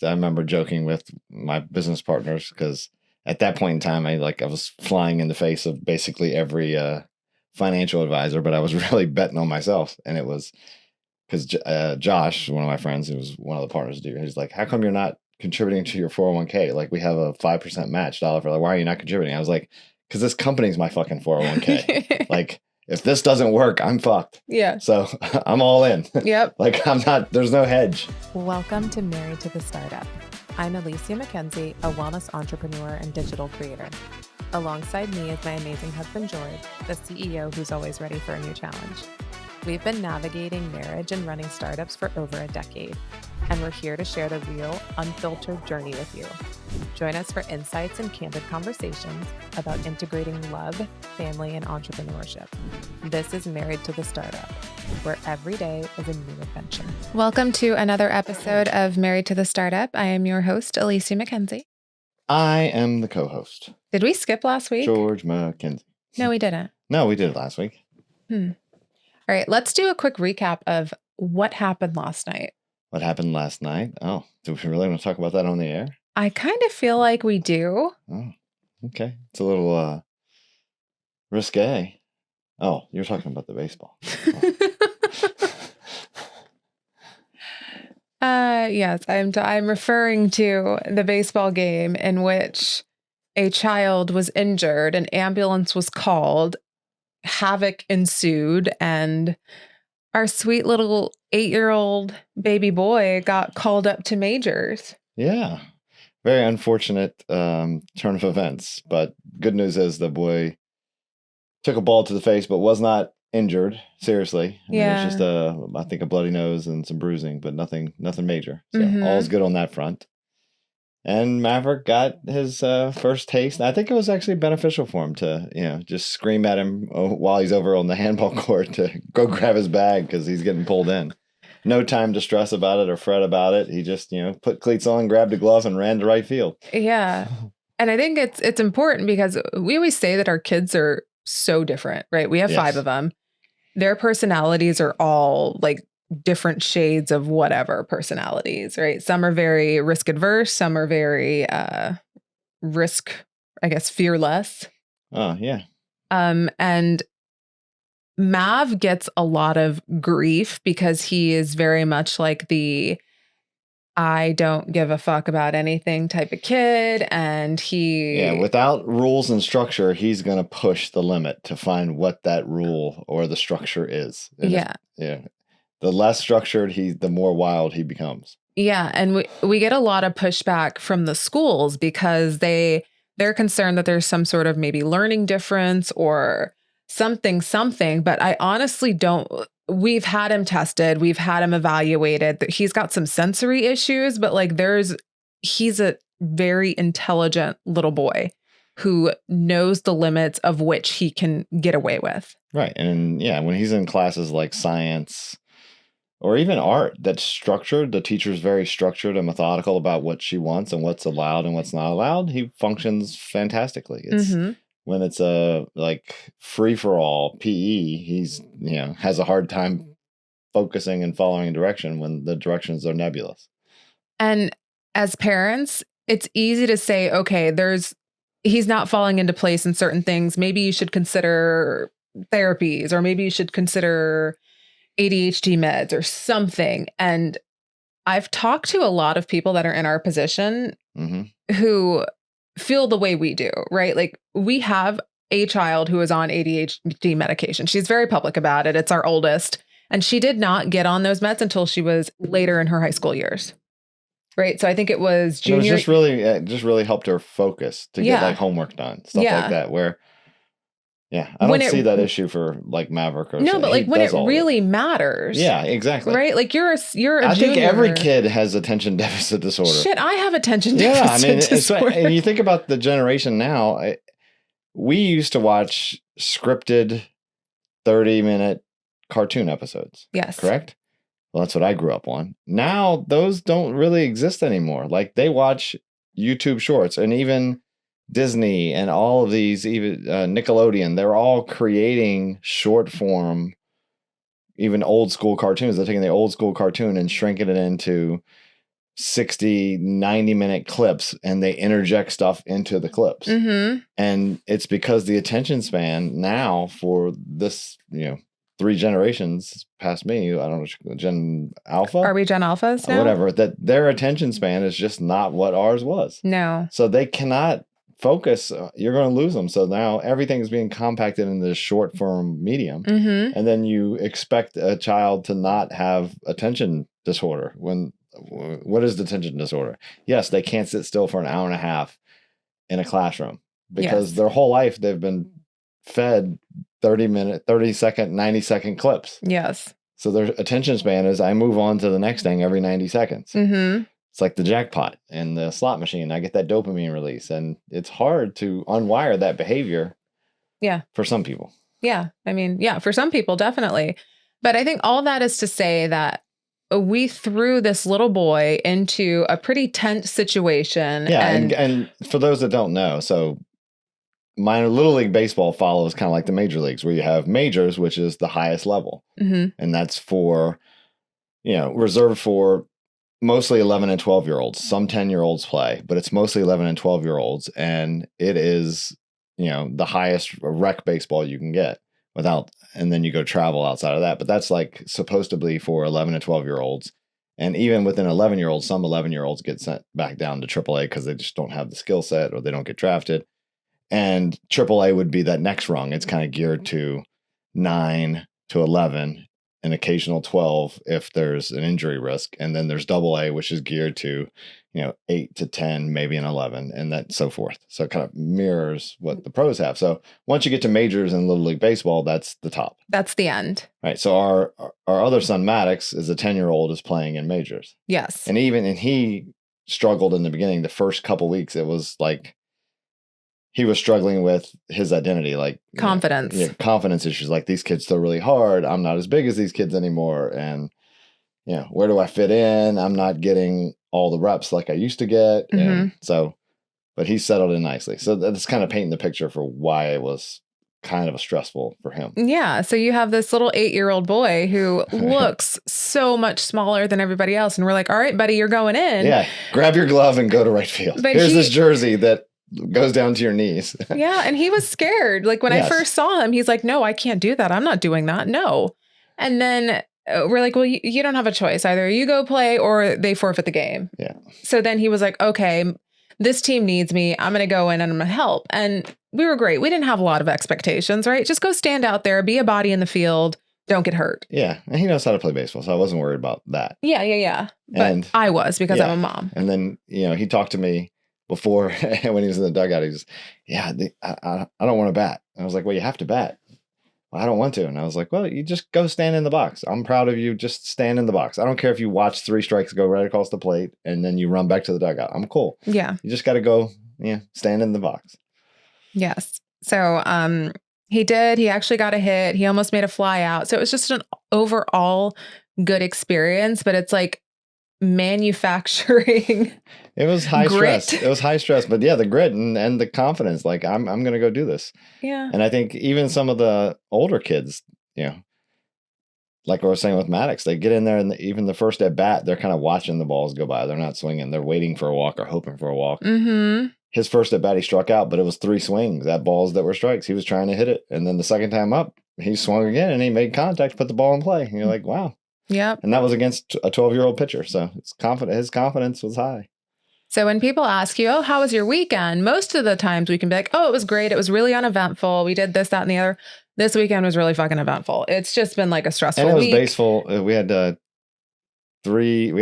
I remember joking with my business partners because at that point in time, I was flying in the face of basically every financial advisor, but I was really betting on myself. And it was because Josh, one of my friends, who was one of the partners, he's like, "How come you're not contributing to your 401k? Like we have a 5% match dollar for like, why are you not contributing?" I was like, "Because this company's my fucking 401k. Like if this doesn't work, I'm fucked." Yeah. So I'm all in. Yep. Like there's no hedge. Welcome to Married to the Startup. I'm Alicia McKenzie, a wellness entrepreneur and digital creator. Alongside me is my amazing husband, George, the CEO who's always ready for a new challenge. We've been navigating marriage and running startups for over a decade, and we're here to share the real, unfiltered journey with you. Join us for insights and candid conversations about integrating love, family, and entrepreneurship. This is Married to the Startup, where every day is a new adventure. Welcome to another episode of Married to the Startup. I am your host, Alicia McKenzie. I am the co-host. Did we skip last week? George McKenzie. No, we didn't. No, we did it last week. All right, let's do a quick recap of what happened last night. What happened last night? Oh, do we really want to talk about that on the air? I kind of feel like we do. Oh, okay. It's a little risque. Oh, you're talking about the baseball. Yes, I'm referring to the baseball game in which a child was injured, an ambulance was called, havoc ensued, and our sweet little 8-year-old baby boy got called up to majors. Yeah. Very unfortunate turn of events, but good news is the boy took a ball to the face, but was not injured seriously. I mean, it's just I think a bloody nose and some bruising, but nothing major. So all's good on that front. And Maverick got his first taste. And I think it was actually beneficial for him to, just scream at him while he's over on the handball court to go grab his bag because he's getting pulled in. No time to stress about it or fret about it. He just, put cleats on, grabbed a glove, and ran to right field. Yeah. And I think it's important because we always say that our kids are so different, right? We have 5 of them. Their personalities are all like different shades of whatever personalities, right? Some are very risk adverse. Some are very fearless. Oh, yeah. And Mav gets a lot of grief because he is very much like the I don't give a fuck about anything type of kid. And without rules and structure, he's going to push the limit to find what that rule or the structure is. And the less structured the more wild he becomes. Yeah. And we get a lot of pushback from the schools because they're concerned that there's some sort of maybe learning difference or something. But I honestly don't. We've had him tested. We've had him evaluated. He's got some sensory issues, but he's a very intelligent little boy who knows the limits of which he can get away with. Right. And when he's in classes like science or even art that's structured, the teacher's very structured and methodical about what she wants and what's allowed and what's not allowed. He functions fantastically. It's when it's a free for all PE, he's has a hard time focusing and following a direction when the directions are nebulous. And as parents, it's easy to say, okay, he's not falling into place in certain things. Maybe you should consider therapies, or maybe you should consider ADHD meds or something. And I've talked to a lot of people that are in our position who feel the way we do, right? Like we have a child who is on ADHD medication. She's very public about it. It's our oldest. And she did not get on those meds until she was later in her high school years. Right. So I think it was junior. It just really helped her focus to get homework done, stuff like that, where I don't see that issue for Maverick or no, but when it really matters. Yeah, exactly. Right? Like you're a I think every kid has attention deficit disorder. Shit, I have attention deficit disorder. And you think about the generation now, we used to watch scripted 30-minute cartoon episodes. Yes. Correct? Well, that's what I grew up on. Now, those don't really exist anymore. They watch YouTube shorts, and even Disney and all of these, even Nickelodeon, they're all creating short form, even old school cartoons. They're taking the old school cartoon and shrinking it into 60, 90-minute clips, and they interject stuff into the clips. Mm-hmm. And it's because the attention span now for this, 3 generations past me, I don't know, Gen Alpha? Are we Gen Alphas now? Whatever, that their attention span is just not what ours was. No. So they cannot focus. You're going to lose them. So now everything is being compacted in this short form medium. Mm-hmm. And then you expect a child to not have attention disorder. What is attention disorder? Yes, they can't sit still for an hour and a half in a classroom because their whole life they've been fed 30-minute, 30-second, 90-second clips. Yes. So their attention span is I move on to the next thing every 90 seconds. Mm-hmm. It's like the jackpot and the slot machine. I get that dopamine release, and it's hard to unwire that behavior. Yeah. For some people. Yeah. I mean, yeah, for some people, definitely. But I think all that is to say that we threw this little boy into a pretty tense situation. Yeah. And for those that don't know, so minor Little League Baseball follows kind of like the major leagues, where you have majors, which is the highest level. Mm-hmm. And that's for, reserved for mostly 11 and 12-year-olds. Some 10-year-olds play, but it's mostly 11 and 12-year-olds. And it is, the highest rec baseball you can get and then you go travel outside of that. But that's like supposed to be for 11 and 12-year-olds. And even within 11-year-olds, some 11-year-olds get sent back down to AAA because they just don't have the skill set or they don't get drafted. And AAA would be that next rung. It's kind of geared to 9 to 11, an occasional 12 if there's an injury risk. And then there's AA, which is geared to, 8 to 10, maybe an 11, and that so forth. So it kind of mirrors what the pros have. So once you get to majors in Little League Baseball, that's the top. That's the end. Right. So our other son, Maddox, is a 10-year-old, is playing in majors. Yes. And he struggled in the beginning. The first couple weeks, it was like, he was struggling with his identity, like confidence. Confidence issues. Like, these kids throw really hard. I'm not as big as these kids anymore. And, where do I fit in? I'm not getting all the reps like I used to get. Mm-hmm. And so, but he settled in nicely. So that's kind of painting the picture for why it was kind of stressful for him. Yeah. So you have this little 8-year-old boy who looks so much smaller than everybody else. And we're like, all right, buddy, you're going in. Yeah. Grab your glove and go to right field. But here's this jersey that goes down to your knees. Yeah. And he was scared. Like when I first saw him, he's like, no, I can't do that. I'm not doing that. No. And then we're like, well, you don't have a choice. Either you go play or they forfeit the game. Yeah. So then he was like, okay, this team needs me. I'm going to go in and I'm going to help. And we were great. We didn't have a lot of expectations, right? Just go stand out there, be a body in the field. Don't get hurt. Yeah. And he knows how to play baseball. So I wasn't worried about that. Yeah. But I was because I'm a mom. And then, he talked to me before when he was in the dugout. He just, I don't want to bat. And I was like, well, you have to bat. Well, I don't want to. And I was like, well, you just go stand in the box. I'm proud of you. Just stand in the box. I don't care if you watch 3 strikes go right across the plate and then you run back to the dugout. I'm cool. Yeah. You just got to go, stand in the box. Yes. So he did. He actually got a hit. He almost made a fly out. So it was just an overall good experience, but it's like manufacturing. It was high grit. stress. It was high stress, but yeah, the grit and the confidence, like I'm going to go do this. Yeah. And I think even some of the older kids, like I was saying with Maddox, they get in there and even the first at bat, they're kind of watching the balls go by. They're not swinging. They're waiting for a walk or hoping for a walk. Mm-hmm. His first at bat, he struck out, but it was 3 swings at balls that were strikes. He was trying to hit it. And then the second time up, he swung again and he made contact, put the ball in play. And you're like, wow. Yep. And that was against a 12-year-old pitcher. So his confidence was high. So when people ask you, oh, how was your weekend? Most of the times we can be like, oh, it was great. It was really uneventful. We did this, that, and the other. This weekend was really fucking eventful. It's just been like a stressful week. And it was baseball. We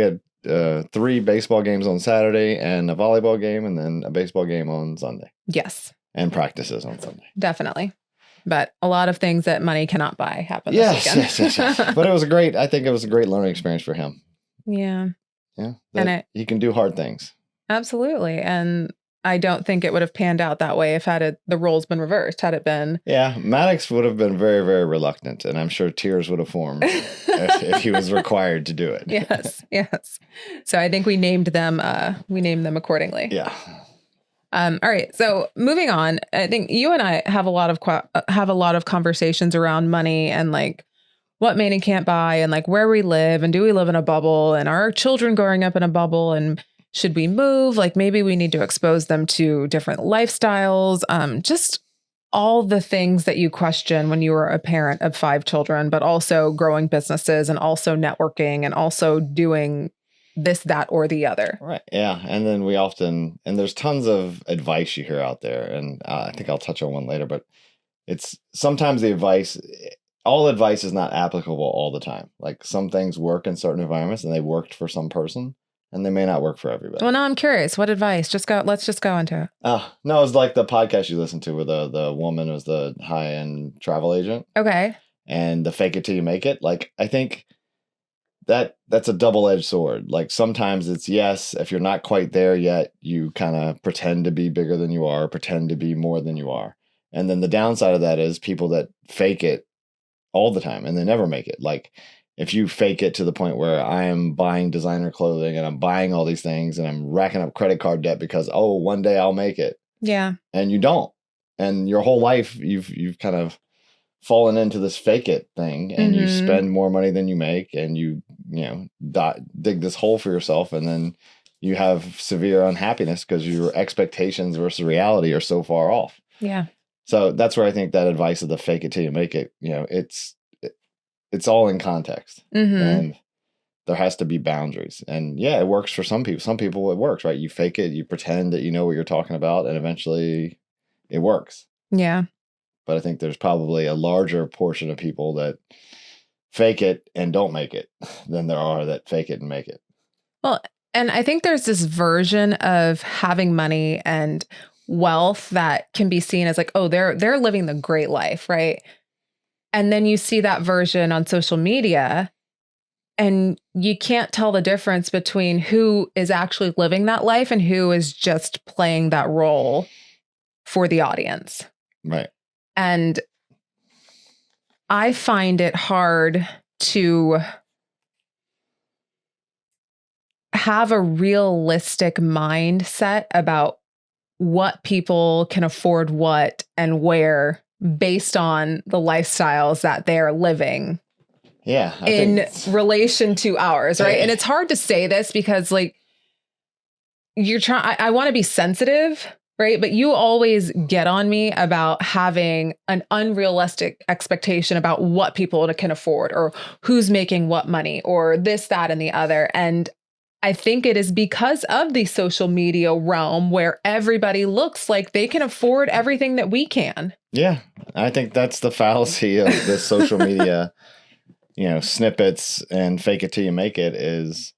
had 3 baseball games on Saturday and a volleyball game and then a baseball game on Sunday. Yes. And practices on Sunday. Definitely. But a lot of things that money cannot buy happened this weekend. Yes. But I think it was a great learning experience for him. Yeah. Yeah. He can do hard things. Absolutely. And I don't think it would have panned out that way if the roles been reversed, had it been. Yeah. Maddox would have been very, very reluctant. And I'm sure tears would have formed if he was required to do it. Yes. So I think we named them accordingly. Yeah. All right. So moving on, I think you and I have a lot of conversations around money and like what Manny can't buy and like where we live and do we live in a bubble and are our children growing up in a bubble and should we move? Like maybe we need to expose them to different lifestyles. Just all the things that you question when you were a parent of 5 children, but also growing businesses and also networking and also doing this, that, or the other. Right. Yeah. And then and there's tons of advice you hear out there. And I think I'll touch on one later, but it's sometimes all advice is not applicable all the time. Like some things work in certain environments and they worked for some person and they may not work for everybody. Well, now I'm curious. What advice? Let's just go into it. No, it was like the podcast you listened to where the woman was the high-end travel agent. Okay. And the fake it till you make it. Like, I think that's a double-edged sword. Like sometimes it's yes, if you're not quite there yet, you kind of pretend to be bigger than you are, pretend to be more than you are. And then the downside of that is people that fake it all the time and they never make it. Like if you fake it to the point where I am buying designer clothing and I'm buying all these things and I'm racking up credit card debt because, oh, one day I'll make it. Yeah. And you don't. And your whole life you've kind of fallen into this fake it thing and you spend more money than you make and you dig this hole for yourself and then you have severe unhappiness because your expectations versus reality are so far off. Yeah. So that's where I think that advice of the fake it till you make it, it's all in context and there has to be boundaries. And yeah, it works for some people. Some people it works, right? You fake it, you pretend that you know what you're talking about and eventually it works. Yeah. But I think there's probably a larger portion of people that fake it and don't make it than there are that fake it and make it. Well, and I think there's this version of having money and wealth that can be seen as like, oh, they're living the great life, right? And then you see that version on social media and you can't tell the difference between who is actually living that life and who is just playing that role for the audience. Right. And I find it hard to have a realistic mindset about what people can afford what and where based on the lifestyles that they're living. Yeah. In relation to ours, right? And it's hard to say this because like I want to be sensitive, right? But you always get on me about having an unrealistic expectation about what people can afford or who's making what money or this, that, and the other. And I think it is because of the social media realm where everybody looks like they can afford everything that we can. Yeah. I think that's the fallacy of the social media, snippets and fake it till you make it is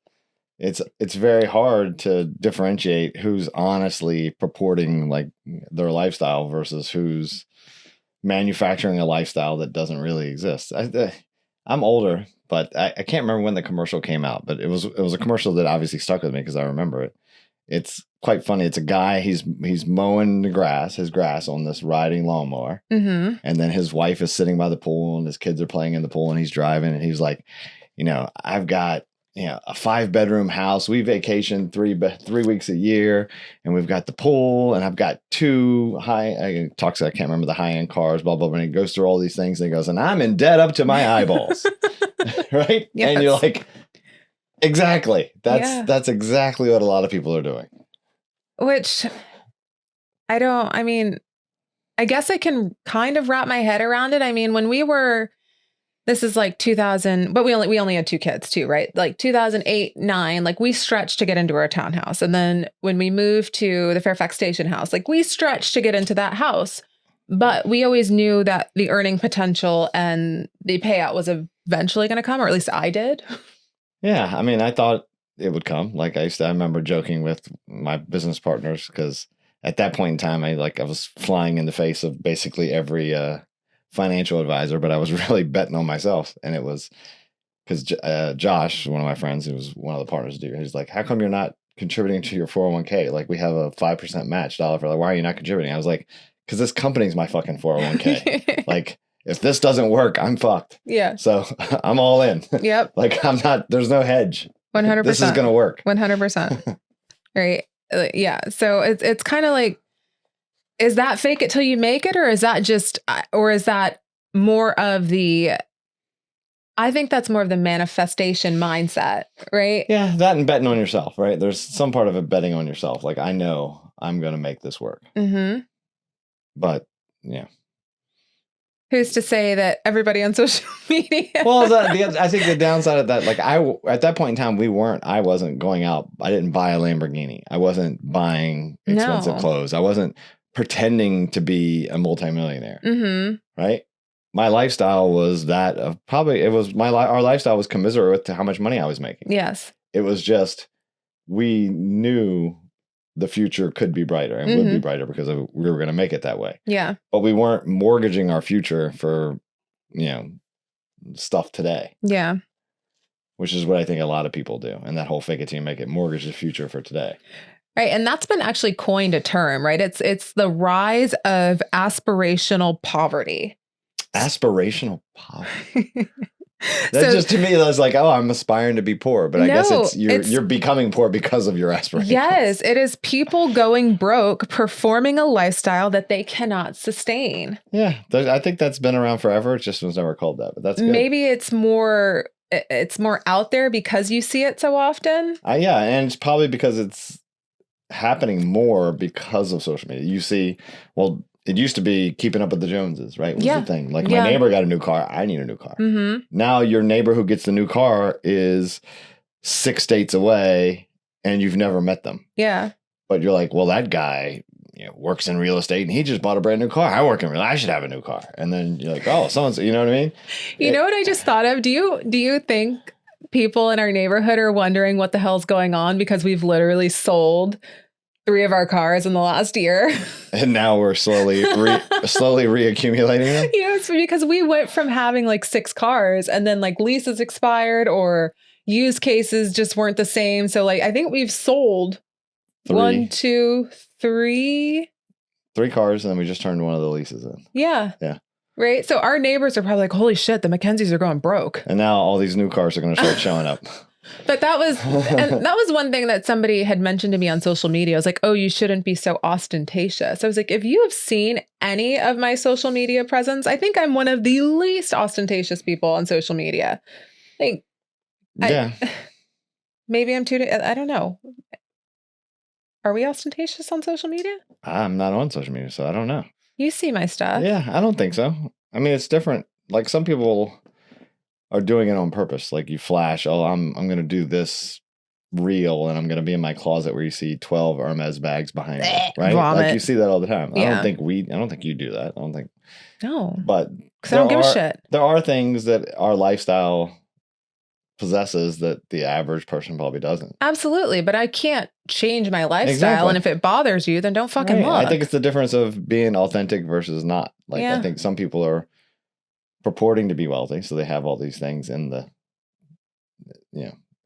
it's very hard to differentiate who's honestly purporting like their lifestyle versus who's manufacturing a lifestyle that doesn't really exist. I'm older, but I can't remember when the commercial came out, but it was a commercial that obviously stuck with me because I remember it. It's quite funny. It's a guy, he's mowing his grass on this riding lawnmower. And then his wife is sitting by the pool and his kids are playing in the pool and he's driving and he's like, I've got a 5-bedroom house. We vacation 3 weeks a year, and we've got the pool, and I've got 2 I can't remember the high-end cars, blah, blah, blah. And he goes through all these things, and he goes, and I'm in debt up to my eyeballs. Right? Yes. And you're like, exactly. That's exactly what a lot of people are doing. Which I guess I can kind of wrap my head around it. I mean, when we were, this is like 2000, but we only had 2 kids too, right? Like 2008, 9, like we stretched to get into our townhouse. And then when we moved to the Fairfax Station house, like we stretched to get into that house, but we always knew that the earning potential and the payout was eventually going to come, or at least I did. Yeah. I mean, I thought it would come. Like I remember joking with my business partners because at that point in time, I was flying in the face of basically every, financial advisor, but I was really betting on myself. And it was because Josh, one of my friends, who was one of the partners, he's like, how come you're not contributing to your 401k? Like we have a 5% match dollar for, like, why are you not contributing? I was like, because this company's my fucking 401k. Like if this doesn't work, I'm fucked. Yeah. So I'm all in. Yep. Like there's no hedge. 100%. This is going to work. 100%. Right. Yeah. So it's kind of like, is that fake it till you make it? Or is that more of the I think that's more of the manifestation mindset, right? Yeah, that and betting on yourself, right? There's some part of it betting on yourself. Like, I know I'm going to make this work. Mm-hmm. But, yeah. Who's to say that everybody on social media? Well, I think the downside of that, like at that point in time, I wasn't going out. I didn't buy a Lamborghini. I wasn't buying expensive clothes. I wasn't pretending to be a multimillionaire. Mm-hmm. Right? My lifestyle was that of our lifestyle was commiserate with to how much money I was making. Yes. It was just, we knew the future could be brighter and would be brighter because we were going to make it that way. Yeah. But we weren't mortgaging our future for, stuff today. Yeah. Which is what I think a lot of people do. And that whole fake it till you make it, mortgage the future for today. Right. And that's been actually coined a term, right? It's the rise of aspirational poverty. Aspirational poverty. That just, to me, that's like, oh, I'm aspiring to be poor, but I guess you're becoming poor because of your aspirations. Yes, it is people going broke, performing a lifestyle that they cannot sustain. Yeah, I think that's been around forever. It just was never called that, but that's good. Maybe it's more out there because you see it so often. Yeah, and it's probably because it's happening more because of social media. You see, well, it used to be keeping up with the Joneses, right? Was the thing. Like, my neighbor got a new car. I need a new car. Mm-hmm. Now your neighbor who gets the new car is 6 states away and you've never met them. Yeah. But you're like, well, that guy works in real estate and he just bought a brand new car. I work in real estate. I should have a new car. And then you're like, oh, someone's, you know what I mean? You know what I just thought of? Do you think people in our neighborhood are wondering what the hell's going on because we've literally sold 3 of our cars in the last year. And now we're slowly reaccumulating them? It's because we went from having like 6 cars and then like leases expired or use cases just weren't the same. So like, I think we've sold 1, 2, 3. 3 cars and then we just turned one of the leases in. Yeah. Yeah. Right. So our neighbors are probably like, holy shit, the McKenzies are going broke. And now all these new cars are going to start showing up. But that was one thing that somebody had mentioned to me on social media. I was like, oh, you shouldn't be so ostentatious. I was like, if you have seen any of my social media presence, I think I'm one of the least ostentatious people on social media. Like, yeah. Maybe I'm I don't know. Are we ostentatious on social media? I'm not on social media, so I don't know. You see my stuff. Yeah, I don't think so. I mean, it's different. Like, some people are doing it on purpose. Like, you flash, oh, I'm going to do this reel and I'm going to be in my closet where you see 12 Hermes bags behind me, right? Vomit. Like, you see that all the time. Yeah. I don't think you do that. I don't think. No. But because I don't give a shit. There are things that our lifestyle possesses that the average person probably doesn't. Absolutely. But I can't change my lifestyle. Exactly. And if it bothers you, then don't fucking look. I think it's the difference of being authentic versus not. Like, I think some people are purporting to be wealthy, so they have all these things in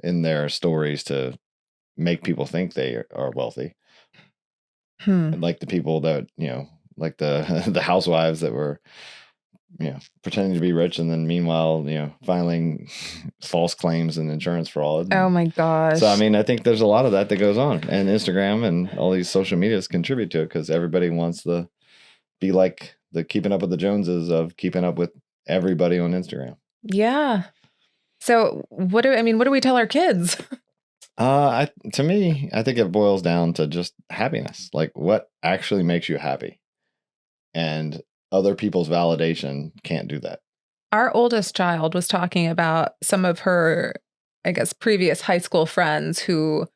in their stories to make people think they are wealthy. And like the people that like the housewives that were pretending to be rich and then meanwhile filing false claims and insurance fraud. Oh my gosh. So I mean, I think there's a lot of that goes on, and Instagram and all these social medias contribute to it because everybody wants to be like the keeping up with the Joneses of keeping up with everybody on Instagram. Yeah. So what do we tell our kids? To me, I think it boils down to just happiness. Like, what actually makes you happy? And other people's validation can't do that. Our oldest child was talking about some of her, I guess, previous high school friends who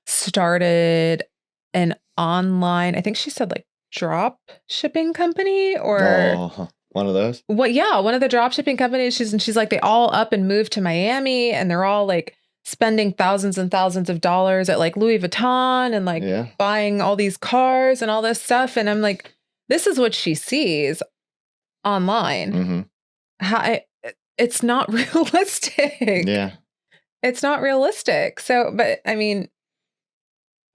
started an online, I think she said like drop shipping company or one of those. Well, yeah, one of the drop shipping companies. She's like, they all up and moved to Miami and they're all like spending thousands and thousands of dollars at like Louis Vuitton and like buying all these cars and all this stuff. And I'm like, this is what she sees online. Mm-hmm. It's not realistic. Yeah. It's not realistic. So, but I mean,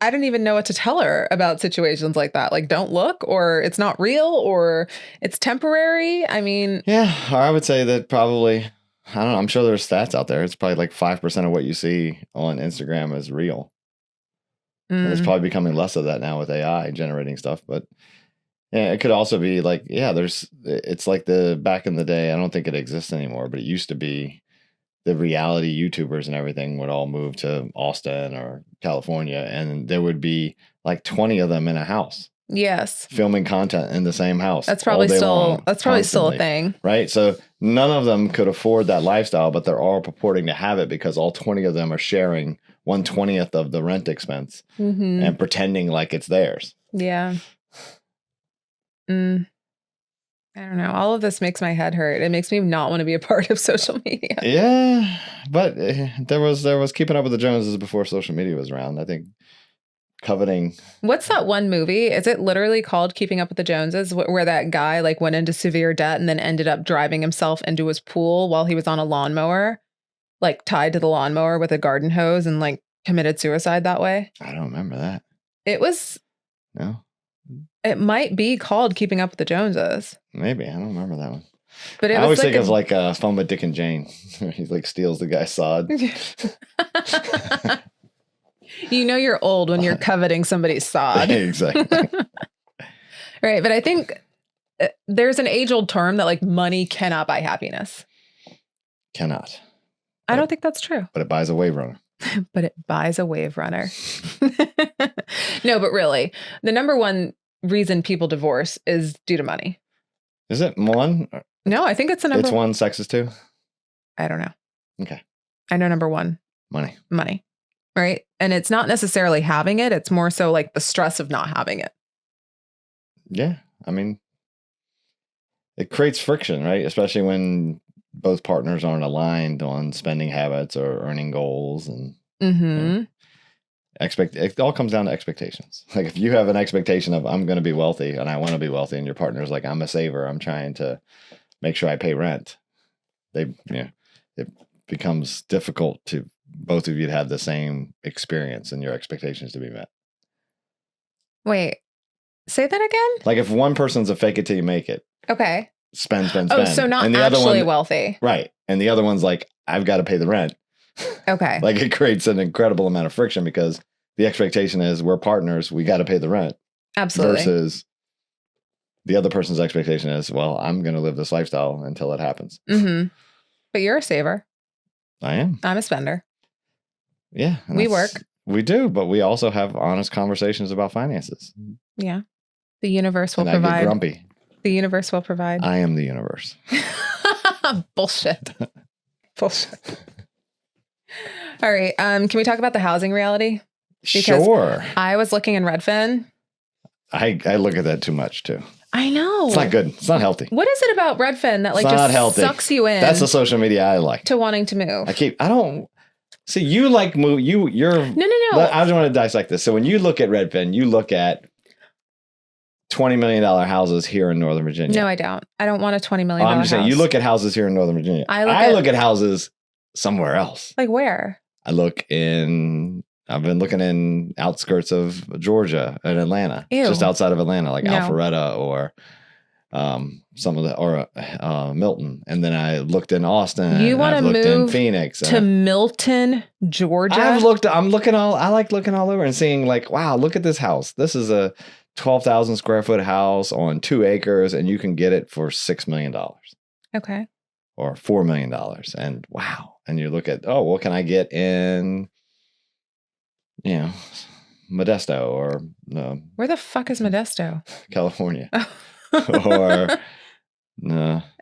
I don't even know what to tell her about situations like that. Like, don't look, or it's not real, or it's temporary. I mean. Yeah, I would say that probably, I don't know, I'm sure there's stats out there. It's probably like 5% of what you see on Instagram is real. And it's probably becoming less of that now with AI generating stuff. But yeah, it could also be like, it's like the back in the day, I don't think it exists anymore, but it used to be the reality YouTubers and everything would all move to Austin or California, and there would be like 20 of them in a house. Yes. Filming content in the same house. That's probably still a thing. Right? So none of them could afford that lifestyle, but they're all purporting to have it because all 20 of them are sharing 1/20th of the rent expense and pretending like it's theirs. Yeah. I don't know. All of this makes my head hurt. It makes me not want to be a part of social media. Yeah, but there was Keeping Up with the Joneses before social media was around. I think coveting. What's that one movie? Is it literally called Keeping Up with the Joneses, where that guy like went into severe debt and then ended up driving himself into his pool while he was on a lawnmower, like tied to the lawnmower with a garden hose, and like committed suicide that way? I don't remember that. No. It might be called Keeping Up with the Joneses. Maybe. I don't remember that one. But I always think of like Fun with Dick and Jane. He like steals the guy's sod. You know you're old when you're coveting somebody's sod. Exactly. Right. But I think there's an age-old term that like money cannot buy happiness. Cannot. I don't think that's true. But it buys a wave runner. But it buys a wave runner. No, but really, the number one reason people divorce is due to money. Is it one? No, I think it's the number. It's one, sex is two? I don't know. Okay. I know number one. Money. Right? And it's not necessarily having it. It's more so like the stress of not having it. Yeah. I mean, it creates friction, right? Especially when both partners aren't aligned on spending habits or earning goals. And you know, it all comes down to expectations. Like if you have an expectation of I'm going to be wealthy and I want to be wealthy, and your partner's like, I'm a saver, I'm trying to make sure I pay rent, it becomes difficult to both of you to have the same experience and your expectations to be met. Wait, say that again? Like if one person's a fake it till you make it. Okay. Spend. Oh, so not and the actually other one, wealthy. Right. And the other one's like, I've got to pay the rent. Okay. Like it creates an incredible amount of friction because the expectation is we're partners, we got to pay the rent. Absolutely. Versus the other person's expectation is, well, I'm going to live this lifestyle until it happens. But you're a saver. I am. I'm a spender. Yeah. We work. We do, but we also have honest conversations about finances. Yeah. The universe will and provide. I get grumpy. The universe will provide. I am the universe. Bullshit. Bullshit. All right. Can we talk about the housing reality? Because sure. I was looking in Redfin. I look at that too much too. I know. It's not good. It's not healthy. What is it about Redfin that like just sucks you in? That's the social media I like. To wanting to move. I don't see you like move. You're No. I just want to dissect this. So when you look at Redfin, you look at $20 million houses here in Northern Virginia. No, I don't. I don't want a $20 million I'm just saying, you look at houses here in Northern Virginia. I look at houses somewhere else. Like where? I've been looking in outskirts of Georgia and Atlanta. Ew. Just outside of Atlanta, like Alpharetta or Milton. And then I looked in Austin. You want to move in Phoenix to Milton, Georgia? I like looking all over and seeing like, wow, look at this house. This is a 12,000 square foot house on 2 acres, and you can get it for $6 million. Okay. Or $4 million. And wow. And you look at, what can I get in, Modesto or where the fuck is Modesto? California. Or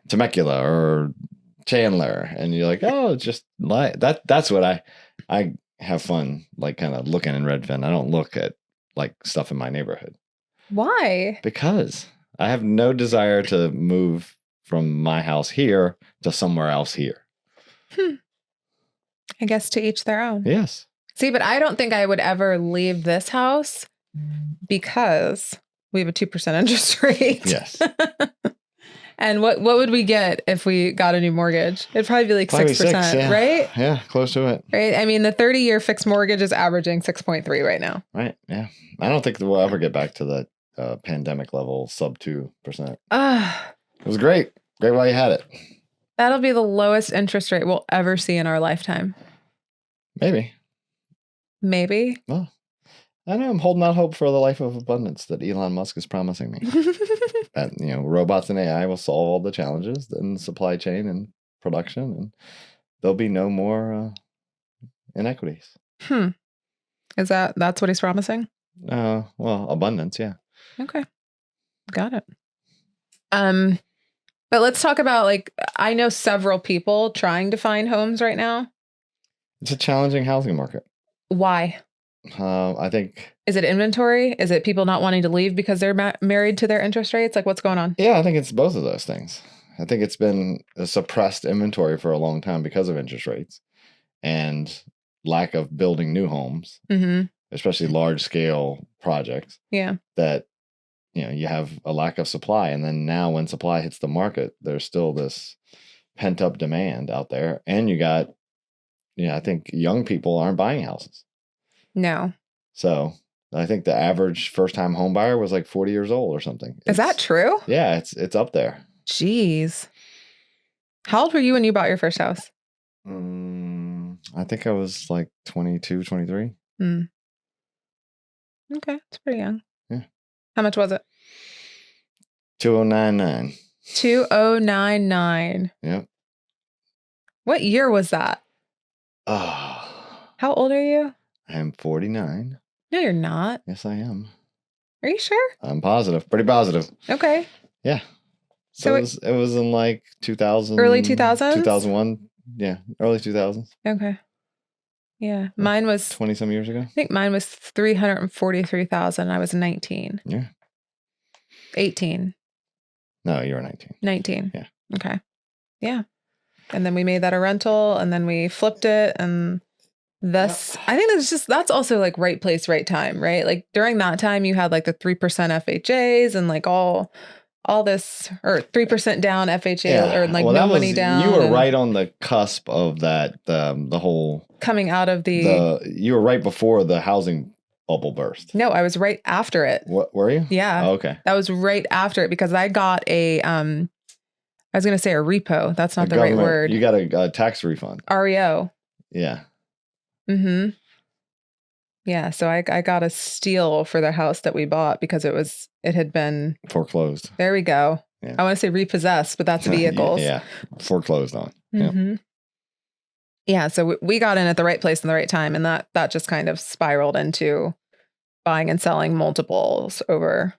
Temecula or Chandler. And you're like, just like that's what I have fun, like kind of looking in Redfin. I don't look at like stuff in my neighborhood. Why? Because I have no desire to move from my house here to somewhere else here. I guess to each their own. Yes. See, but I don't think I would ever leave this house because we have a 2% interest rate. Yes. And what would we get if we got a new mortgage? It'd probably be like 6%, right? Yeah, close to it. Right. I mean, the 30-year fixed mortgage is averaging 6.3 right now. Right. Yeah. I don't think we'll ever get back to the pandemic level, sub 2%. It was great. Great while you had it. That'll be the lowest interest rate we'll ever see in our lifetime. Maybe. Well, I know I'm holding out hope for the life of abundance that Elon Musk is promising me. That, robots and AI will solve all the challenges in supply chain and production. And there'll be no more inequities. That's what he's promising? Well, abundance, yeah. Okay. Got it. But let's talk about, like, I know several people trying to find homes right now. It's a challenging housing market. Why? I think. Is it inventory? Is it people not wanting to leave because they're married to their interest rates? Like, what's going on? Yeah, I think it's both of those things. I think it's been a suppressed inventory for a long time because of interest rates and lack of building new homes, especially large scale projects. Yeah. That, you have a lack of supply. And then now when supply hits the market, there's still this pent up demand out there. And you got, I think young people aren't buying houses. No. So I think the average first time home buyer was like 40 years old or something. Is that true? Yeah, it's up there. Jeez. How old were you when you bought your first house? I think I was like 22, 23. Okay, it's pretty young. Yeah. How much was it? $2,099. $2,099. Yep. What year was that? How old are you? I am 49. No, you're not. Yes, I am. Are you sure? I'm positive. Pretty positive. Okay. Yeah. So it was in like 2000. Early 2000s? 2001. Yeah. Early 2000s. Okay. Yeah. Mine was 20 some years ago. I think mine was $343,000. I was 19. Yeah. 18. No, you were 19. 19. Yeah. Okay. Yeah. And then we made that a rental and then we flipped it. And I think that's also like right place, right time, right? Like during that time you had like the 3% FHAs and like all this, or 3% down FHA, or like no money down. You were right on the cusp of that, the whole coming out of you were right before the housing bubble burst. No, I was right after it. What were you? Yeah. Oh, okay. That was right after it because I got I was going to say a repo. That's not the right word. You got a tax refund. REO. Yeah. Yeah. So I got a steal for the house that we bought because it had been foreclosed. There we go. Yeah. I want to say repossessed, but that's vehicles. Yeah. Foreclosed on. Yeah. So we got in at the right place in the right time. And that just kind of spiraled into buying and selling multiples over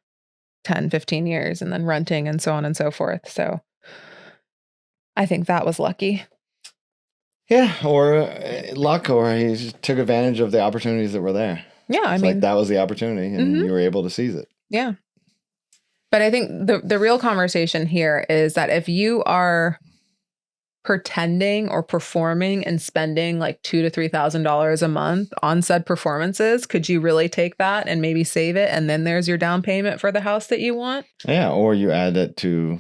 10, 15 years and then renting and so on and so forth. So I think that was lucky. Yeah, or luck, or he just took advantage of the opportunities that were there. Yeah, I mean, like that was the opportunity, and you were able to seize it. Yeah, but I think the real conversation here is that if you are pretending or performing and spending like $2,000 to $3,000 a month on said performances, could you really take that and maybe save it, and then there's your down payment for the house that you want? Yeah, or you add it to,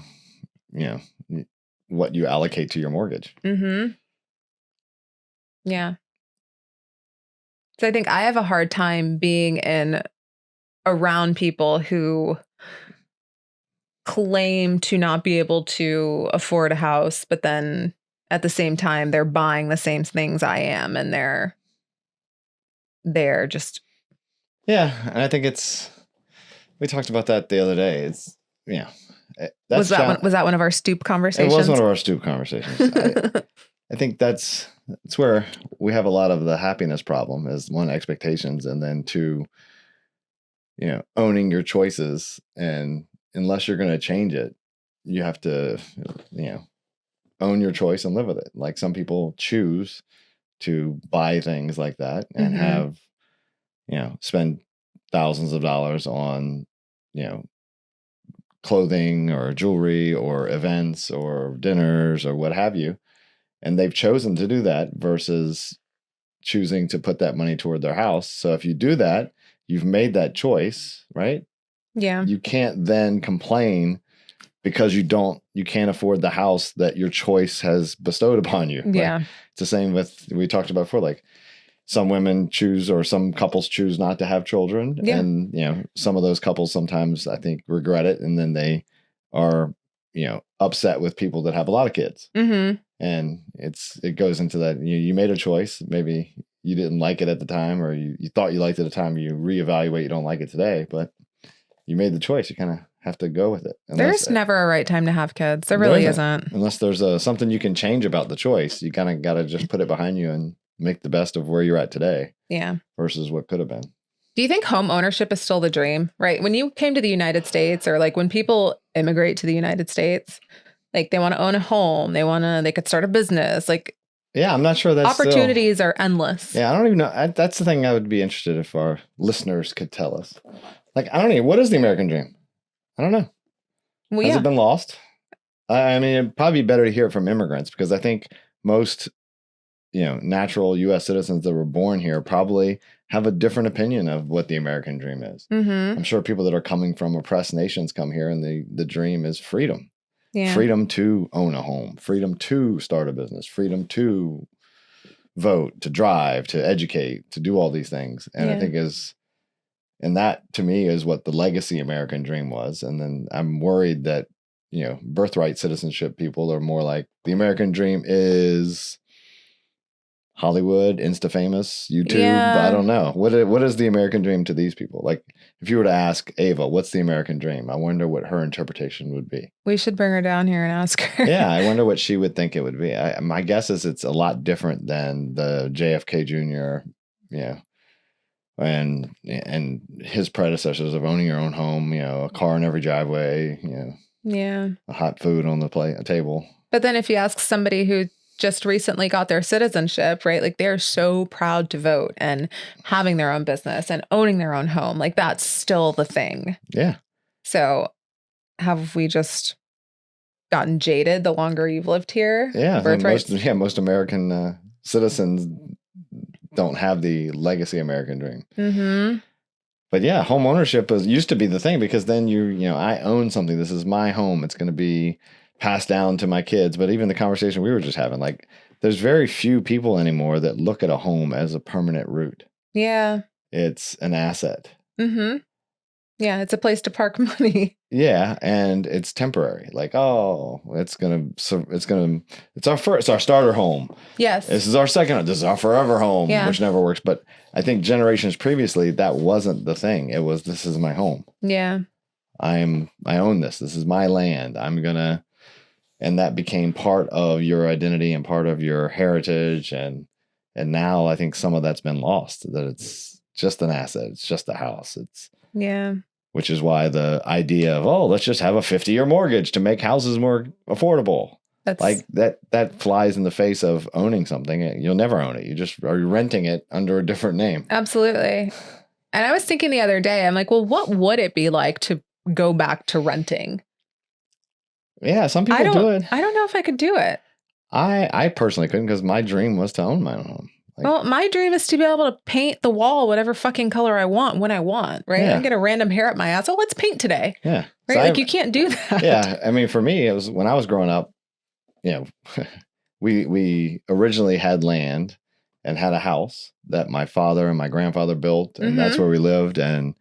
what you allocate to your mortgage. Yeah. So I think I have a hard time being around people who claim to not be able to afford a house, but then at the same time, they're buying the same things I am. And they're just. Yeah. And I think we talked about that the other day. It's, was that one of our stoop conversations? It was one of our stoop conversations. I think that's where we have a lot of the happiness problem is one, expectations, and then two, owning your choices. And unless you're going to change it, you have to, own your choice and live with it. Like some people choose to buy things like that and have, spend thousands of dollars on, clothing or jewelry or events or dinners or what have you. And they've chosen to do that versus choosing to put that money toward their house. So if you do that, you've made that choice, right? Yeah. You can't then complain because you can't afford the house that your choice has bestowed upon you. Yeah. Like, it's the same with, we talked about before, like some women choose or some couples choose not to have children. Yeah. And, some of those couples sometimes I think regret it. And then they are, upset with people that have a lot of kids. And it goes into that you made a choice. Maybe you didn't like it at the time, or you thought you liked it at the time. You reevaluate, you don't like it today, but you made the choice. You kind of have to go with it. There's never a right time to have kids. There really isn't. Unless there's something you can change about the choice. You kind of got to just put it behind you and make the best of where you're at today. Yeah. Versus what could have been. Do you think home ownership is still the dream, right? When you came to the United States, or like when people immigrate to the United States, like they want to own a home, they could start a business, like. Yeah, I'm not sure that's opportunities are endless. Yeah, I don't even know. That's the thing I would be interested if our listeners could tell us. Like, I don't know. What is the American dream? I don't know. Well, Has it been lost? I mean, it'd probably be better to hear it from immigrants, because I think most, natural U.S. citizens that were born here probably have a different opinion of what the American dream is. Mm-hmm. I'm sure people that are coming from oppressed nations come here and the dream is freedom. Yeah. Freedom to own a home, freedom to start a business, freedom to vote, to drive, to educate, to do all these things. And I think and that to me is what the legacy American dream was. And then I'm worried that, birthright citizenship people are more like the American dream is Hollywood, Insta famous, YouTube. Yeah. I don't know. What is the American dream to these people? Like, if you were to ask Ava, what's the American dream? I wonder what her interpretation would be. We should bring her down here and ask her. Yeah, I wonder what she would think it would be. My guess is it's a lot different than the JFK Jr., and his predecessors of owning your own home, a car in every driveway, a hot food on the table. But then if you ask somebody who just recently got their citizenship, right? Like, they're so proud to vote and having their own business and owning their own home. Like, that's still the thing. Yeah. So have we just gotten jaded the longer you've lived here? Yeah. Most American citizens don't have the legacy American dream. Mm-hmm. But yeah, home ownership used to be the thing, because then I own something. This is my home. It's going to be passed down to my kids. But even the conversation we were just having, like, there's very few people anymore that look at a home as a permanent root. Yeah. It's an asset. Mm-hmm. Yeah, it's a place to park money. Yeah, and it's temporary. Like, it's our starter home. Yes. This is our second. This is our forever home, which never works. But I think generations previously, that wasn't the thing. It was, this is my home. Yeah. I own this. This is my land. And that became part of your identity and part of your heritage. And now I think some of that's been lost, that it's just an asset. It's just a house. Which is why the idea of, let's just have a 50-year mortgage to make houses more affordable. That flies in the face of owning something. You'll never own it. You just are renting it under a different name. Absolutely. And I was thinking the other day, I'm like, well, what would it be like to go back to renting? Yeah, some people do it. I don't know if I could do it. I personally couldn't, because my dream was to own my own home. Well, my dream is to be able to paint the wall whatever fucking color I want when I want, right? Yeah. I get a random hair up my ass. Oh, let's paint today. Yeah. Right? So you can't do that. Yeah. I mean, for me, it was when I was growing up, we originally had land and had a house that my father and my grandfather built, and that's where we lived, and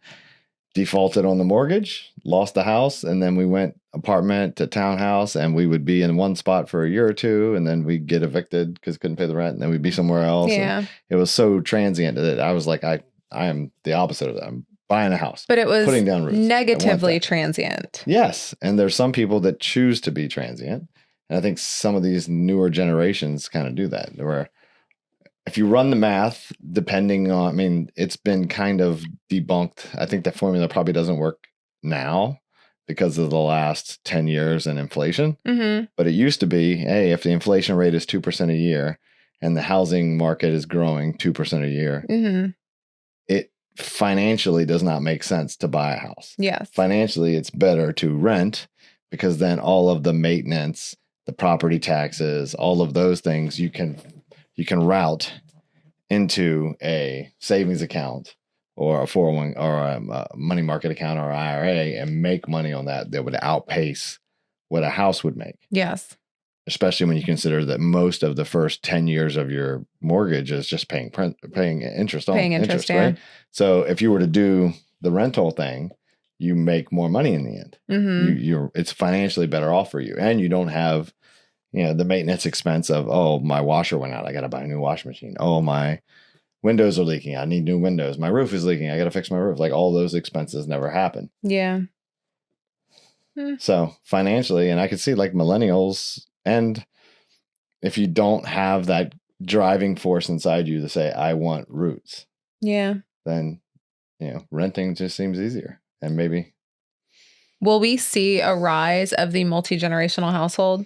defaulted on the mortgage, lost the house, and then we went apartment to townhouse, and we would be in one spot for a year or two, and then we'd get evicted because couldn't pay the rent, and then we'd be somewhere else. Yeah. It was so transient that I was like, I am the opposite of that. I'm buying a house. But it was putting down roots. Negatively transient. Yes. And there's some people that choose to be transient. And I think some of these newer generations kind of do that, where if you run the math, depending on, it's been kind of debunked. I think that formula probably doesn't work now because of the last 10 years and inflation. Mm-hmm. But it used to be, hey, if the inflation rate is 2% a year and the housing market is growing 2% a year, it financially does not make sense to buy a house. Yes. Financially, it's better to rent, because then all of the maintenance, the property taxes, all of those things you can route into a savings account or a 401 or a money market account or IRA and make money on that would outpace what a house would make. Yes. Especially when you consider that most of the first 10 years of your mortgage is just paying interest on interest, right? So if you were to do the rental thing, you make more money in the end. Mm-hmm. It's financially better off for you, and you don't have the maintenance expense of, my washer went out, I got to buy a new washing machine. Oh, my windows are leaking, I need new windows. My roof is leaking, I got to fix my roof. Like, all those expenses never happen. Yeah. So financially, and I could see like millennials, and if you don't have that driving force inside you to say, I want roots. Yeah. Then, renting just seems easier. And maybe. Will we see a rise of the multi-generational household?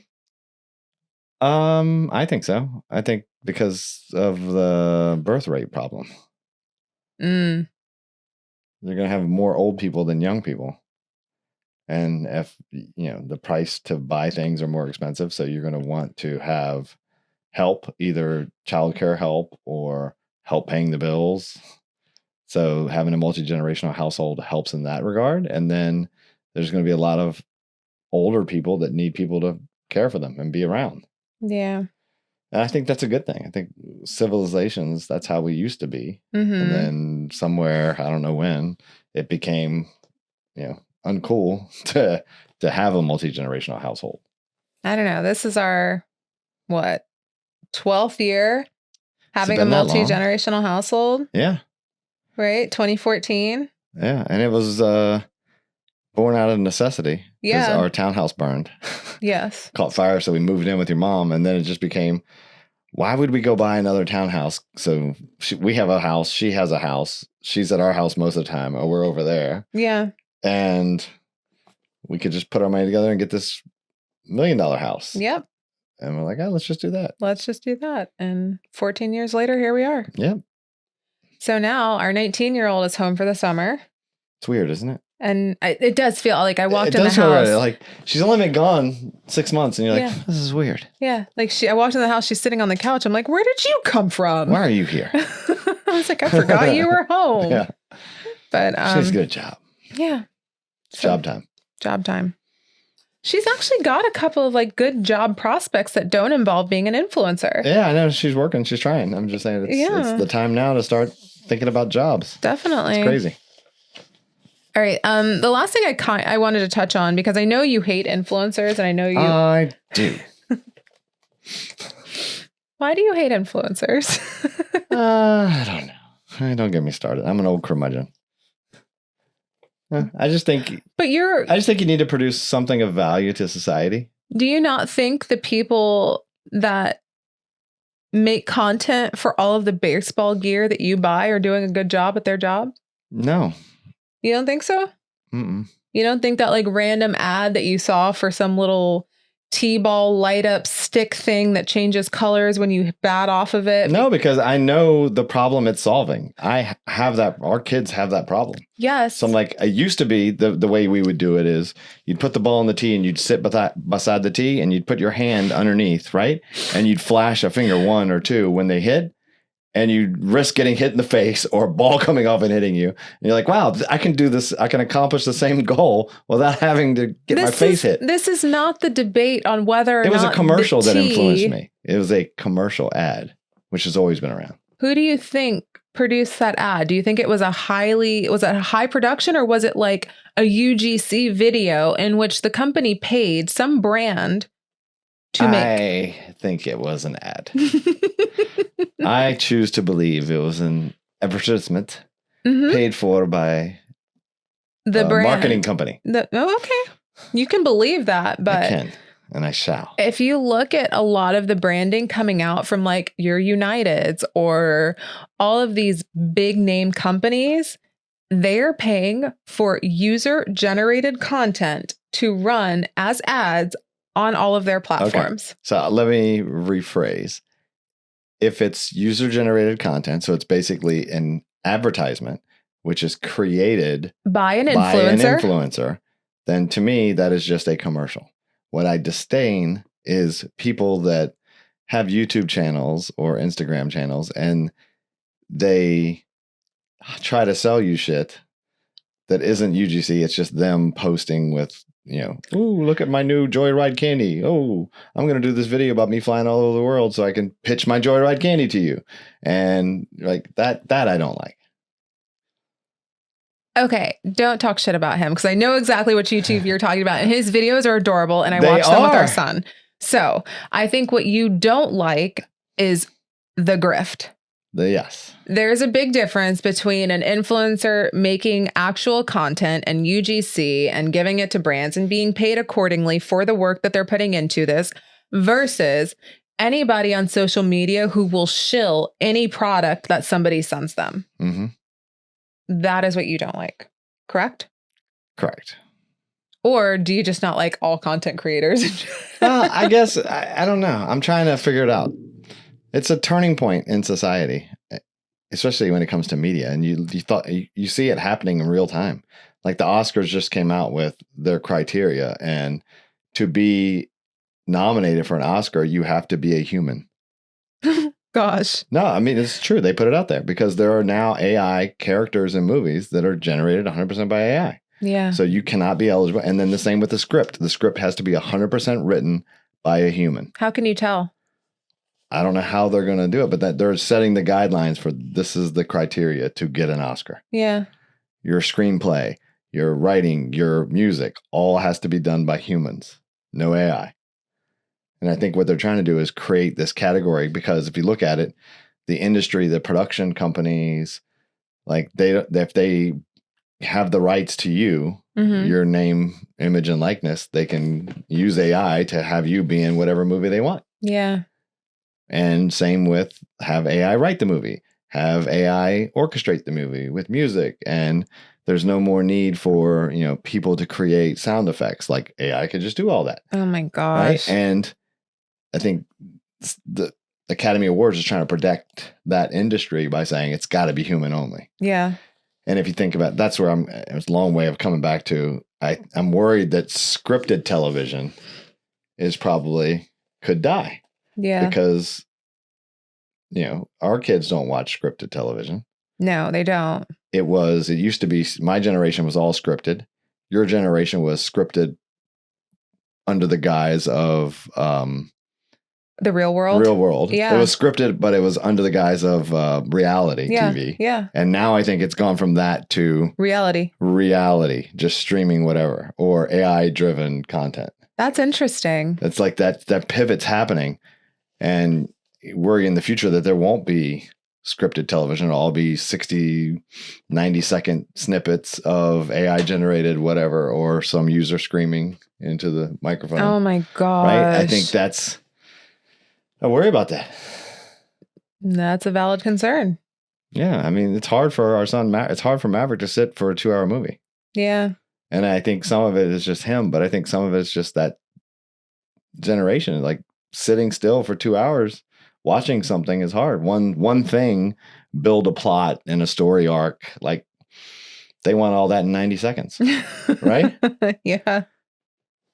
I think so. I think because of the birth rate problem. They're going to have more old people than young people. And if, the price to buy things are more expensive, so you're going to want to have help, either childcare help or help paying the bills. So having a multi-generational household helps in that regard. And then there's going to be a lot of older people that need people to care for them and be around. Yeah. And I think that's a good thing. I think civilizations, that's how we used to be. And then somewhere, I don't know when, it became, uncool to have a multi-generational household. I don't know. This is our, 12th year having a multi-generational household? Yeah. Right? 2014. Yeah. And it was born out of necessity. Because our townhouse burned. Yes. Caught fire, so we moved in with your mom. And then it just became, why would we go buy another townhouse? So we have a house. She has a house. She's at our house most of the time, or we're over there. Yeah. And we could just put our money together and get this $1 million house. Yep. And we're like, let's just do that. Let's just do that. And 14 years later, here we are. Yep. So now our 19-year-old is home for the summer. It's weird, isn't it? And it does feel like I walked in the house. Weird. Like, she's only been gone 6 months, and you're like, this is weird. Yeah. Like I walked in the house, she's sitting on the couch. I'm like, where did you come from? Why are you here? I was like, I forgot you were home. Yeah. But she's a good job. Yeah. Job time. Job time. She's actually got a couple of like good job prospects that don't involve being an influencer. Yeah, I know she's working. She's trying. I'm just saying it's the time now to start thinking about jobs. Definitely. It's crazy. All right. The last thing I wanted to touch on, because I know you hate influencers, and I know you. I do. Why do you hate influencers? I don't know. Don't get me started. I'm an old curmudgeon. I just think. I just think you need to produce something of value to society. Do you not think the people that make content for all of the baseball gear that you buy are doing a good job at their job? No. You don't think so? Mm-mm. You don't think that like random ad that you saw for some little T-ball light up stick thing that changes colors when you bat off of it? No, because I know the problem it's solving. I have that. Our kids have that problem. Yes. So I'm like, it used to be the way we would do it is you'd put the ball in the tee and you'd sit beside the tee and you'd put your hand underneath, right? And you'd flash a finger 1 or 2 when they hit. And you risk getting hit in the face or a ball coming off and hitting you. And you're like, wow, I can do this. I can accomplish the same goal without having to get my face hit. This is not the debate on whether or not it was a commercial that influenced me. It was a commercial ad, which has always been around. Who do you think produced that ad? Do you think it was a high production, or was it like a UGC video in which the company paid some brand to make? I think it was an ad. I choose to believe it was an advertisement paid for by the brand marketing company. Okay. You can believe that, but I can, and I shall. If you look at a lot of the branding coming out from like your Uniteds or all of these big name companies, they're paying for user generated content to run as ads on all of their platforms. Okay. So let me rephrase. If it's user-generated content, so it's basically an advertisement, which is created by an influencer, then to me, that is just a commercial. What I disdain is people that have YouTube channels or Instagram channels, and they try to sell you shit that isn't UGC. It's just them posting with, ooh, look at my new Joyride candy. Oh, I'm going to do this video about me flying all over the world so I can pitch my Joyride candy to you. And like that I don't like. Okay, don't talk shit about him because I know exactly what YouTube you're talking about. And his videos are adorable and I watch them with our son. So I think what you don't like is the grift. Yes. There's a big difference between an influencer making actual content and UGC and giving it to brands and being paid accordingly for the work that they're putting into this versus anybody on social media who will shill any product that somebody sends them. Mm-hmm. That is what you don't like, correct? Correct. Or do you just not like all content creators? I guess, I don't know. I'm trying to figure it out. It's a turning point in society, especially when it comes to media. And you see it happening in real time. Like the Oscars just came out with their criteria. And to be nominated for an Oscar, you have to be a human. Gosh. No, I mean, it's true. They put it out there because there are now AI characters in movies that are generated 100% by AI. Yeah. So you cannot be eligible. And then the same with the script. The script has to be 100% written by a human. How can you tell? I don't know how they're going to do it, but that they're setting the guidelines for this is the criteria to get an Oscar. Yeah. Your screenplay, your writing, your music, all has to be done by humans, no AI. And I think what they're trying to do is create this category because if you look at it, the industry, the production companies, like if they have the rights to you, your name, image, and likeness, they can use AI to have you be in whatever movie they want. Yeah. And same with have AI write the movie, have AI orchestrate the movie with music. And there's no more need for, people to create sound effects. Like AI could just do all that. Oh my gosh. Right? And I think the Academy Awards is trying to protect that industry by saying it's got to be human only. Yeah. And if you think about that's where it's a long way of coming back to, I'm worried that scripted television could die. Yeah. Because, our kids don't watch scripted television. No, they don't. It used to be, my generation was all scripted. Your generation was scripted under the guise of the real world. Real world. Yeah. It was scripted, but it was under the guise of reality TV. Yeah. And now I think it's gone from that to reality, just streaming whatever, or AI driven content. That's interesting. It's like that pivot's happening. And worry in the future that there won't be scripted television. It'll all be 60, 90-second snippets of AI generated whatever, or some user screaming into the microphone. Oh my gosh. Right? I think I worry about that. That's a valid concern. Yeah. I mean, it's hard for our son, it's hard for Maverick to sit for a 2-hour movie. Yeah. And I think some of it is just him, but I think some of it's just that generation, like sitting still for 2 hours, watching something is hard. One thing, build a plot and a story arc. Like they want all that in 90 seconds, right? Yeah.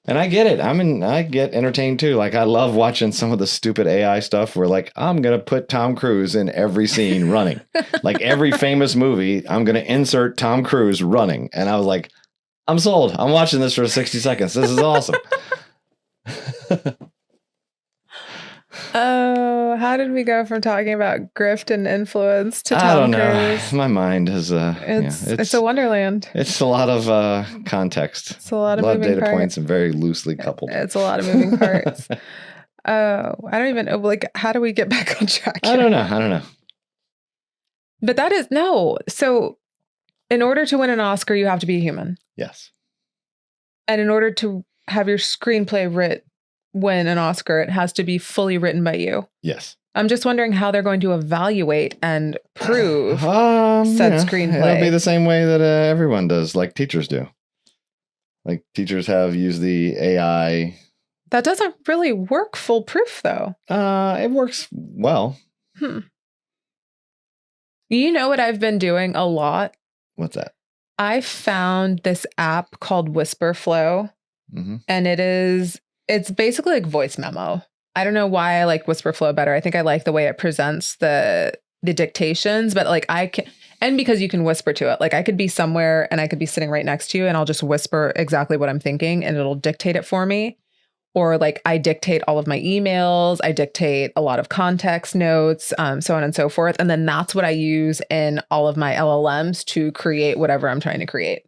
And I get it. I get entertained too. Like I love watching some of the stupid AI stuff where like, I'm going to put Tom Cruise in every scene running. Like every famous movie, I'm going to insert Tom Cruise running. And I was like, I'm sold. I'm watching this for 60 seconds. This is awesome. Oh, how did we go from talking about grift and influence to Tom I don't Cruise? know. My mind is it's a wonderland. It's a lot of context. It's a lot of moving data parts. points and very loosely coupled. It's a lot of moving parts. Oh, I don't even know. Like, how do we get back on track here? I don't know. But that is no. So, in order to win an Oscar, you have to be a human. Yes. And in order to have your screenplay win an Oscar, it has to be fully written by you. Yes. I'm just wondering how they're going to evaluate and prove said screenplay. It'll be the same way that everyone does, like teachers do. Like teachers have used the AI. That doesn't really work foolproof, though. It works well. You know what I've been doing a lot? What's that? I found this app called Whisper Flow, and it's basically like voice memo. I don't know why I like Whisper Flow better. I think I like the way it presents the dictations, but like and because you can whisper to it, like I could be somewhere and I could be sitting right next to you and I'll just whisper exactly what I'm thinking and it'll dictate it for me. Or like I dictate all of my emails, I dictate a lot of context notes, so on and so forth. And then that's what I use in all of my LLMs to create whatever I'm trying to create.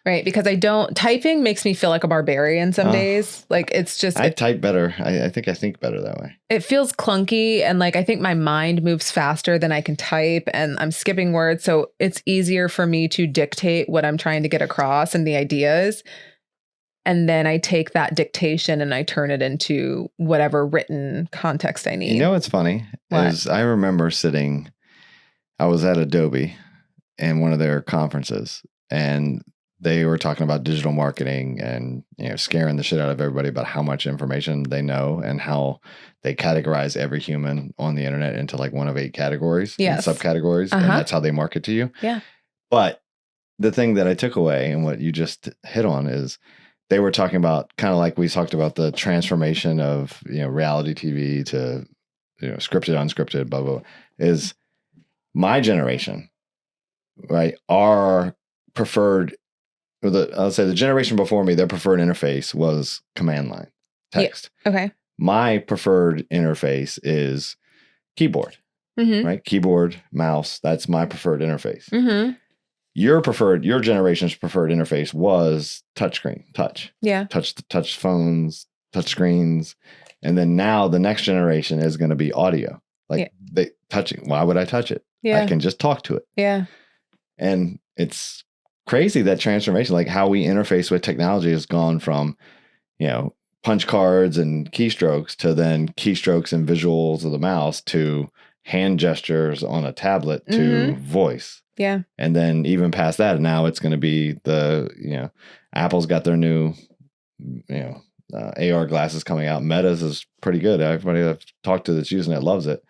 Right. Because typing makes me feel like a barbarian some days. Like it's just. I type better. I think better that way. It feels clunky. And like, I think my mind moves faster than I can type and I'm skipping words. So it's easier for me to dictate what I'm trying to get across and the ideas. And then I take that dictation and I turn it into whatever written context I need. You know what's funny? Is I remember I was at Adobe in one of their conferences and they were talking about digital marketing and, scaring the shit out of everybody about how much information they know and how they categorize every human on the internet into like one of 8 categories and subcategories. And that's how they market to you. Yeah. But the thing that I took away and what you just hit on is they were talking about kind of like we talked about the transformation of, reality TV to, scripted, unscripted, blah, blah, blah, is my generation, right? Our preferred, I'll say the generation before me, their preferred interface was command line text. Yeah. Okay. My preferred interface is keyboard, right? Keyboard, mouse. That's my preferred interface. Your generation's preferred interface was touchscreen, touch. Yeah. Touch phones, touch screens. And then now the next generation is going to be audio. Like touching. Why would I touch it? Yeah. I can just talk to it. Yeah. And it's crazy that transformation, like how we interface with technology has gone from, punch cards and keystrokes to then keystrokes and visuals of the mouse to hand gestures on a tablet to voice. Yeah. And then even past that, now it's going to be Apple's got their new, AR glasses coming out. Meta's is pretty good. Everybody I've talked to that's using it loves it.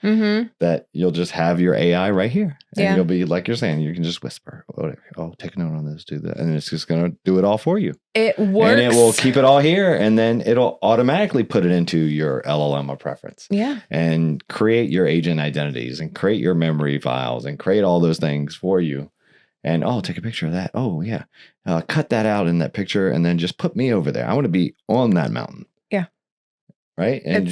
That you'll just have your AI right here. And you'll be, like you're saying, you can just whisper, whatever. Oh, take a note on this, do that. And it's just going to do it all for you. It works. And it will keep it all here. And then it'll automatically put it into your LLM of preference. Yeah. And create your agent identities and create your memory files and create all those things for you. And, take a picture of that. Oh, yeah. Cut that out in that picture and then just put me over there. I want to be on that mountain. Yeah. Right? And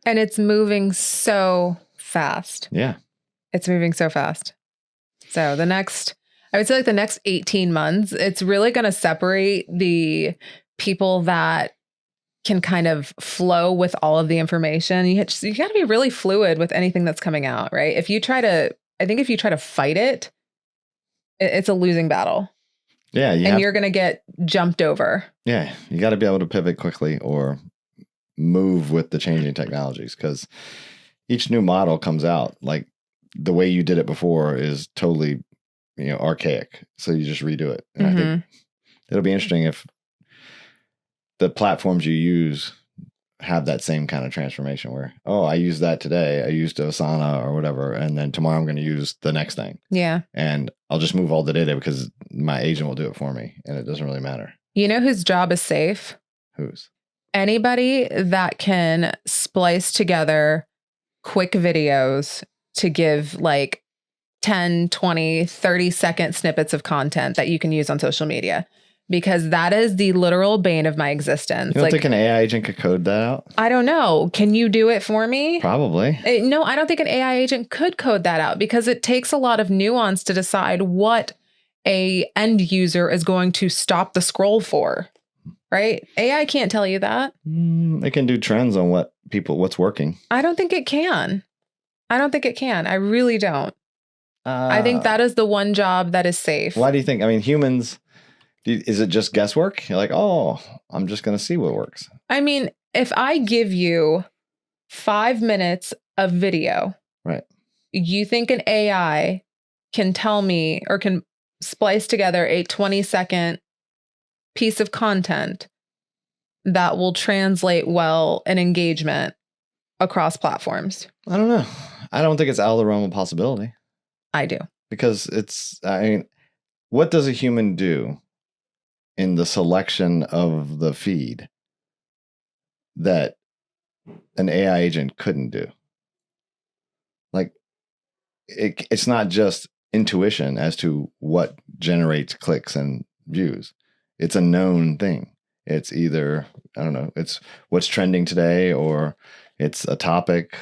And it's moving so fast. Yeah. It's moving so fast. So I would say like the next 18 months, it's really going to separate the people that can kind of flow with all of the information. You got to be really fluid with anything that's coming out, right? If you try to fight it, it's a losing battle. Yeah. You're going to get jumped over. Yeah. You got to be able to pivot quickly or move with the changing technologies because each new model comes out. Like the way you did it before is totally, archaic. So you just redo it. And I think it'll be interesting if the platforms you use have that same kind of transformation where, I used that today. I used Asana or whatever. And then tomorrow I'm going to use the next thing. Yeah. And I'll just move all the data because my agent will do it for me and it doesn't really matter. You know whose job is safe? Whose? Anybody that can splice together quick videos to give like 10, 20, 30-second snippets of content that you can use on social media. Because that is the literal bane of my existence. You don't think an AI agent could code that out? I don't know. Can you do it for me? Probably. No, I don't think an AI agent could code that out because it takes a lot of nuance to decide what a end user is going to stop the scroll for, right? AI can't tell you that. It can do trends on what's working. I don't think it can. I really don't. I think that is the one job that is safe. Why do you think? I mean, humans... Is it just guesswork? You're like, I'm just going to see what works. I mean, if I give you 5 minutes of video, right? You think an AI can tell me or can splice together a 20-second piece of content that will translate well in engagement across platforms? I don't know. I don't think it's out of the realm of possibility. I do. Because what does a human do in the selection of the feed that an AI agent couldn't do? Like, it's not just intuition as to what generates clicks and views. It's a known thing. It's either, I don't know, it's what's trending today, or it's a topic,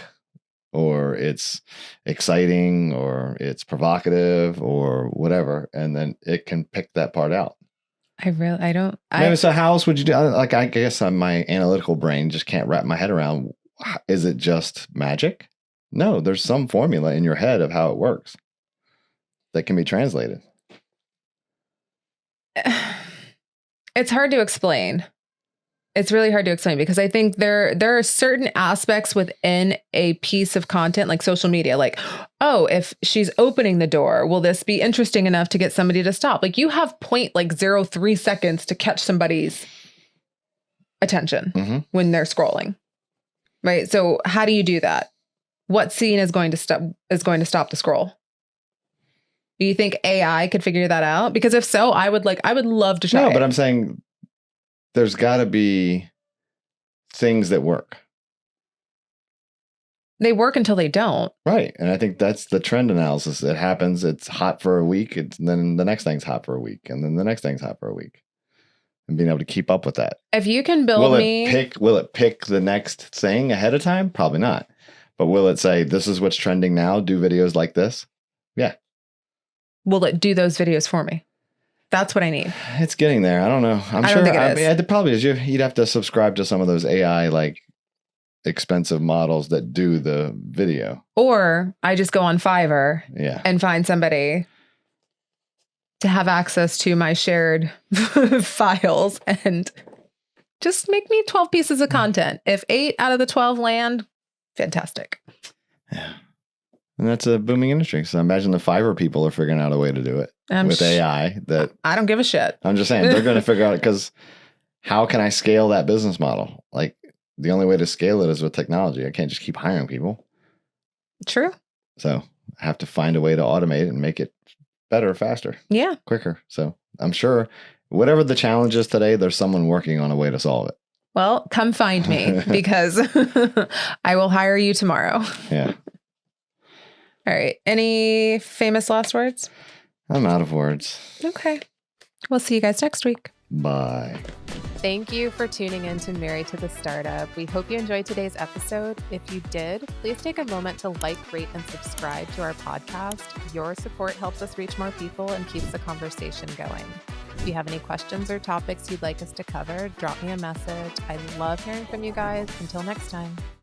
or it's exciting or it's provocative or whatever. And then it can pick that part out. So how else would you do? Like, I guess my analytical brain just can't wrap my head around. Is it just magic? No, there's some formula in your head of how it works that can be translated. It's hard to explain. It's really hard to explain because I think there are certain aspects within a piece of content like social media, like, oh, if she's opening the door, will this be interesting enough to get somebody to stop? Like you have 0.03 seconds to catch somebody's attention when they're scrolling. Right. So how do you do that? What scene is going to stop the scroll? Do you think AI could figure that out? Because if so, I would love to try. No, but I'm saying there's got to be things that work. They work until they don't. Right. And I think that's the trend analysis. It happens. It's hot for a week. And then the next thing's hot for a week. And then the next thing's hot for a week. And being able to keep up with that. If you can build will it pick the next thing ahead of time? Probably not. But will it say, this is what's trending now? Do videos like this? Yeah. Will it do those videos for me? That's what I need. It's getting there. I don't know. I'm sure. It probably is. You'd have to subscribe to some of those AI like expensive models that do the video. Or I just go on Fiverr and find somebody to have access to my shared files and just make me 12 pieces of content. If 8 out of the 12 land, fantastic. Yeah. And that's a booming industry. So I imagine the Fiverr people are figuring out a way to do it with AI. That I don't give a shit. I'm just saying they're going to figure out it because how can I scale that business model? Like the only way to scale it is with technology. I can't just keep hiring people. True. So I have to find a way to automate it and make it better, faster, quicker. So I'm sure whatever the challenge is today, there's someone working on a way to solve it. Well, come find me because I will hire you tomorrow. Yeah. All right. Any famous last words? I'm out of words. Okay. We'll see you guys next week. Bye. Thank you for tuning in to Married to the Startup. We hope you enjoyed today's episode. If you did, please take a moment to like, rate, and subscribe to our podcast. Your support helps us reach more people and keeps the conversation going. If you have any questions or topics you'd like us to cover, drop me a message. I love hearing from you guys. Until next time.